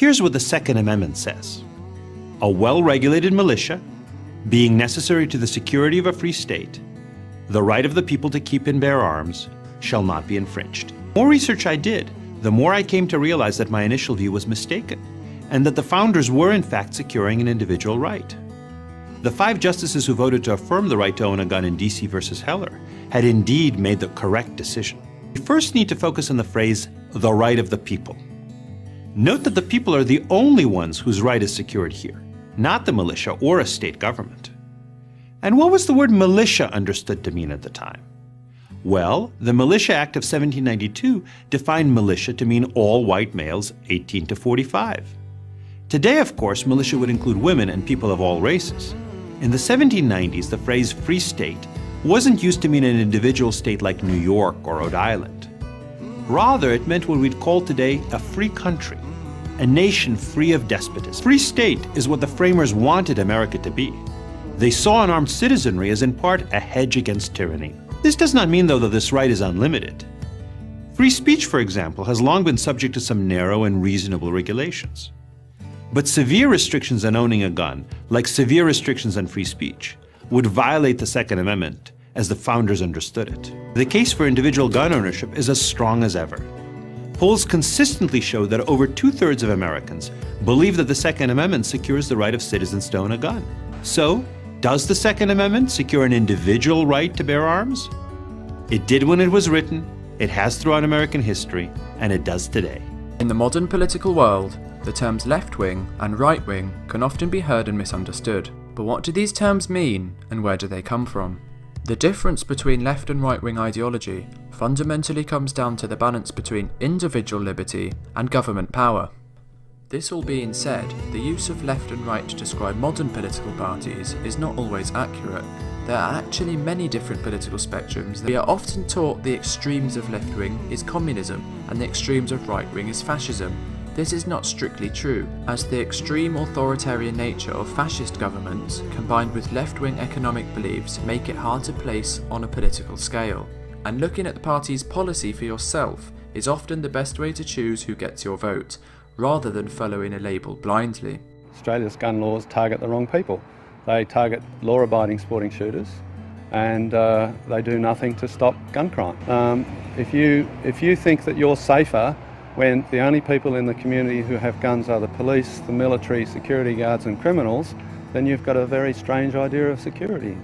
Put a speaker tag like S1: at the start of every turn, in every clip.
S1: Here's what the Second Amendment says. A well-regulated militia, being necessary to the security of a free state, the right of the people to keep and bear arms, shall not be infringed. The more research I did, the more I came to realize that my initial view was mistaken, and that the founders were in fact securing an individual right. The 5 justices who voted to affirm the right to own a gun in D.C. versus Heller had indeed made the correct decision. We first need to focus on the phrase, the right of the people. Note that the people are the only ones whose right is secured here, not the militia or a state government. And what was the word militia understood to mean at the time? Well, the Militia Act of 1792 defined militia to mean all white males 18 to 45. Today, of course, militia would include women and people of all races. In the 1790s, the phrase free state wasn't used to mean an individual state like New York or Rhode Island. Rather, it meant what we'd call today a free country, a nation free of despotism. Free state is what the framers wanted America to be. They saw an armed citizenry as in part a hedge against tyranny. This does not mean, though, that this right is unlimited. Free speech, for example, has long been subject to some narrow and reasonable regulations. But severe restrictions on owning a gun, like severe restrictions on free speech, would violate the Second Amendment as the founders understood it. The case for individual gun ownership is as strong as ever. Polls consistently show that over 2/3 of Americans believe that the Second Amendment secures the right of citizens to own a gun. So, does the Second Amendment secure an individual right to bear arms? It did when it was written, it has throughout American history, and it does today.
S2: In the modern political world, the terms left-wing and right-wing can often be heard and misunderstood. But what do these terms mean, and where do they come from? The difference between left and right-wing ideology fundamentally comes down to the balance between individual liberty and government power. This all being said, the use of left and right to describe modern political parties is not always accurate. There are actually many different political spectrums. We are often taught the extremes of left-wing is communism and the extremes of right-wing is fascism. This is not strictly true, as the extreme authoritarian nature of fascist governments combined with left-wing economic beliefs make it hard to place on a political scale. And looking at the party's policy for yourself is often the best way to choose who gets your vote, rather than following a label blindly.
S3: Australia's gun laws target the wrong people. They target law-abiding sporting shooters, and they do nothing to stop gun crime. If you think that you're safer when the only people in the community who have guns are the police, the military, security guards and criminals, then you've got a very strange idea of security.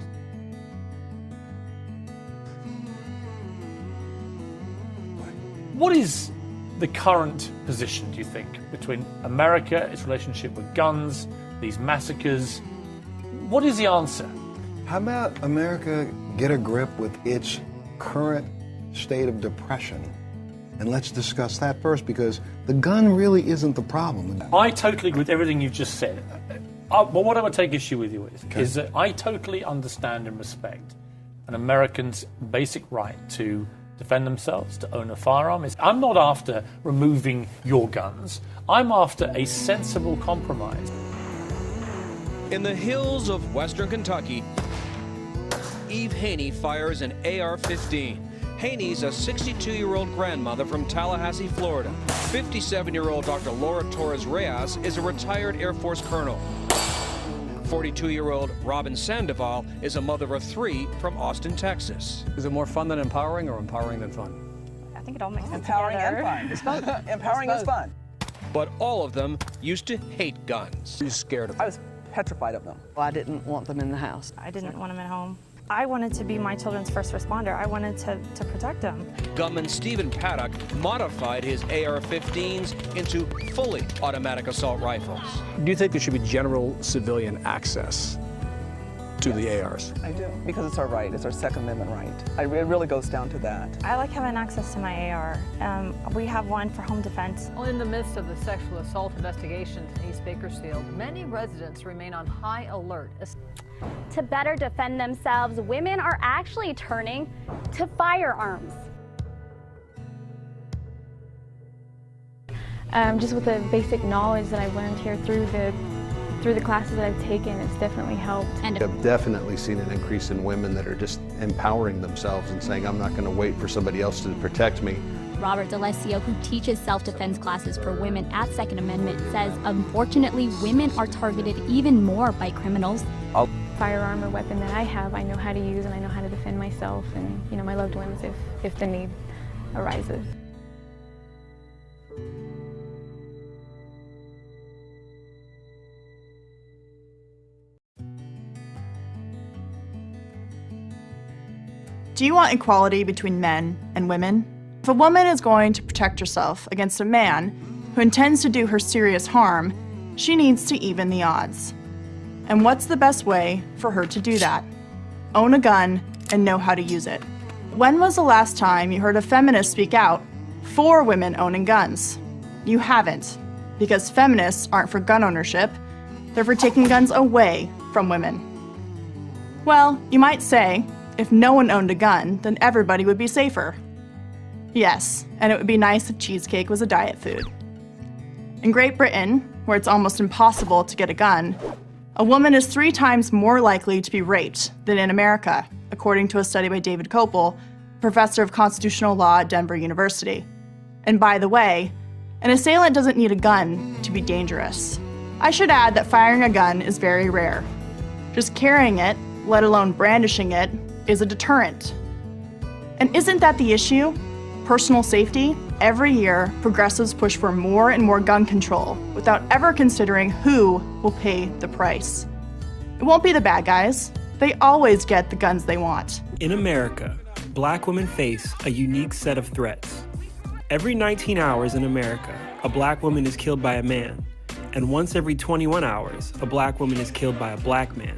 S4: What is the current position, do you think, between America, its relationship with guns, these massacres? What is the answer?
S5: How about America get a grip with its current state of depression? And let's discuss that first, because the gun really isn't the problem.
S4: I totally agree with everything you've just said. But what I would take issue with you is that I totally understand and respect an American's basic right to defend themselves, to own a firearm. I'm not after removing your guns. I'm after a sensible compromise.
S6: In the hills of western Kentucky, Eve Haney fires an AR-15. Haney's a 62-year-old grandmother from Tallahassee, Florida. 57-year-old Dr. Laura Torres-Reyes is a retired Air Force colonel. 42-year-old Robin Sandoval is a mother of 3 from Austin, Texas.
S7: Is it more fun than empowering or empowering than fun?
S8: I think it all makes sense
S9: Empowering
S8: together.
S9: and fun. It's fun. Empowering is fun.
S6: But all of them used to hate guns.
S7: You're scared of them?
S9: I was petrified of them.
S10: Well, I didn't want them in the house.
S8: I didn't want them at home. I wanted to be my children's first responder. I wanted to protect them.
S6: Gunman Stephen Paddock modified his AR-15s into fully automatic assault rifles.
S7: Do you think there should be general civilian access to the ARs?
S9: I do, because it's our right. It's our Second Amendment right. It really goes down to that.
S8: I like having access to my AR. We have one for home defense.
S11: Well, in the midst of the sexual assault investigations in East Bakersfield, many residents remain on high alert.
S12: To better defend themselves, women are actually turning to firearms.
S13: Just with the basic knowledge that I've learned here through the classes that I've taken, it's definitely helped.
S5: And I've definitely seen an increase in women that are just empowering themselves and saying, I'm not going to wait for somebody else to protect me.
S12: Robert D'Alessio, who teaches self-defense classes for women at Second Amendment, says unfortunately women are targeted even more by criminals.
S13: Firearm or weapon that I have, I know how to use and I know how to defend myself and, you know, my loved ones if the need arises.
S14: Do you want equality between men and women? If a woman is going to protect herself against a man who intends to do her serious harm, she needs to even the odds. And what's the best way for her to do that? Own a gun and know how to use it. When was the last time you heard a feminist speak out for women owning guns? You haven't, because feminists aren't for gun ownership, they're for taking guns away from women. Well, you might say, if no one owned a gun, then everybody would be safer. Yes, and it would be nice if cheesecake was a diet food. In Great Britain, where it's almost impossible to get a gun, a woman is 3 times more likely to be raped than in America, according to a study by David Kopel, professor of constitutional law at Denver University. And by the way, an assailant doesn't need a gun to be dangerous. I should add that firing a gun is very rare. Just carrying it, let alone brandishing it, is a deterrent. And isn't that the issue? Personal safety? Every year, progressives push for more and more gun control without ever considering who will pay the price. It won't be the bad guys. They always get the guns they want.
S15: In America, black women face a unique set of threats. Every 19 hours in America, a black woman is killed by a man, and once every 21 hours, a black woman is killed by a black man.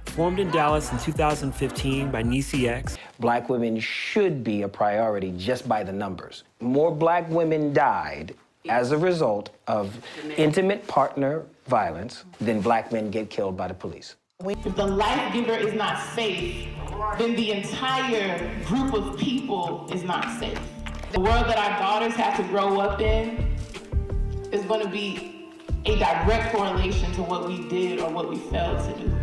S15: Formed in Dallas in 2015 by Nisi X.
S16: Black women should be a priority just by the numbers. More black women died as a result of intimate partner violence than black men get killed by the police.
S17: If the life giver is not safe, then the entire group of people is not safe. The world that our daughters have to grow up in is going to be a direct correlation to what we did or what we failed to do.